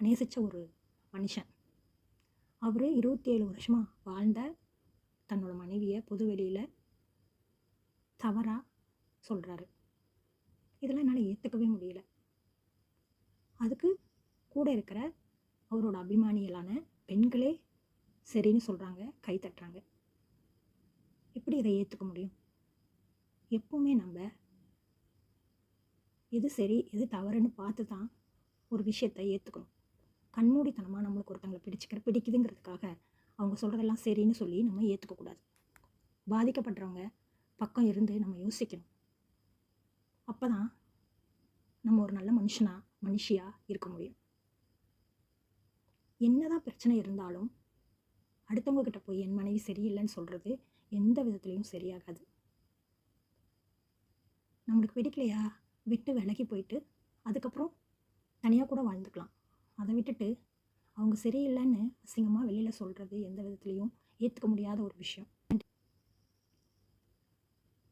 நேசித்த ஒரு மனுஷன். அவர் 27 வருஷமாக வாழ்ந்த தன்னோட மனைவியை பொதுவெளியில் தவறாக சொல்கிறாரு. இதெல்லாம் என்னால் ஏற்றுக்கவே முடியல. அதுக்கு கூட இருக்கிற அவரோட அபிமானிகளான பெண்களே சரின்னு சொல்கிறாங்க, கை தட்டுறாங்க. எப்படி இதை ஏற்றுக்க முடியும்? எப்பவுமே நம்ம எது சரி எது தவறுன்னு பார்த்து தான் ஒரு விஷயத்தை ஏற்றுக்கணும். கண்மூடித்தனமாக நம்மளுக்கு ஒருத்தங்களை பிடிக்குதுங்கிறதுக்காக அவங்க சொல்கிறதெல்லாம் சரின்னு சொல்லி நம்ம ஏற்றுக்கக்கூடாது. பாதிக்கப்படுறவங்க பக்கம் இருந்து நம்ம யோசிக்கணும். அப்போ தான் நம்ம ஒரு நல்ல மனுஷியாக இருக்க முடியும். என்னதான் பிரச்சனை இருந்தாலும் அடுத்தவங்க கிட்ட போய் என் மனைவி சரியில்லைன்னு சொல்கிறது எந்த விதத்துலையும் சரியாகாது. நம்மளுக்கு பிடிக்கலையா விட்டு விலகி போயிட்டு அதுக்கப்புறம் தனியாக கூட வாழ்ந்துக்கலாம். அதை விட்டுட்டு அவங்க சரியில்லைன்னு அசிங்கமாக வெளியில் சொல்கிறது எந்த விதத்துலையும் ஏற்றுக்க முடியாத ஒரு விஷயம்.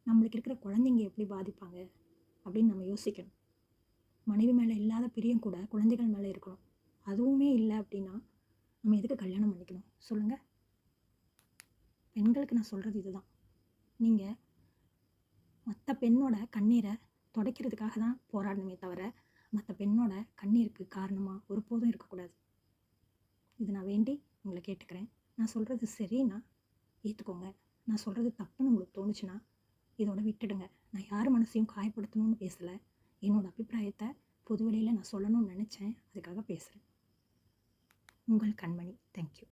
நம்மளுக்கு இருக்கிற குழந்தைங்க எப்படி பாதிப்பாங்க அப்படின்னு நம்ம யோசிக்கணும். மனைவி மேலே இல்லாத பிரியம் கூட குழந்தைகள் மேலே இருக்கணும். அதுவுமே இல்லை அப்படின்னா நம்ம எதுக்கு கல்யாணம் பண்ணிக்கணும் சொல்லுங்கள்? பெண்களுக்கு நான் சொல்கிறது இதுதான். நீங்கள் மற்ற பெண்ணோட கண்ணீரை துடைக்கிறதுக்காக தான் போராடணுமே தவிர மற்ற பெண்ணோட கண்ணீருக்கு காரணமாக ஒருபோதும் இருக்கக்கூடாது. இது நான் வேண்டி உங்களை கேட்டுக்கிறேன். நான் சொல்கிறது சரின்னா ஏற்றுக்கோங்க. நான் சொல்கிறது தப்புன்னு உங்களுக்கு தோணுச்சுன்னா இதோட விட்டுடுங்க. நான் யார் மனசையும் காயப்படுத்தணும்னு பேசலை. என்னோடய அபிப்பிராயத்தை பொதுவெளியில் நான் சொல்லணும்னு நினச்சேன், அதுக்காக பேசுகிறேன். உங்கள் கண்மணி. தேங்க்யூ.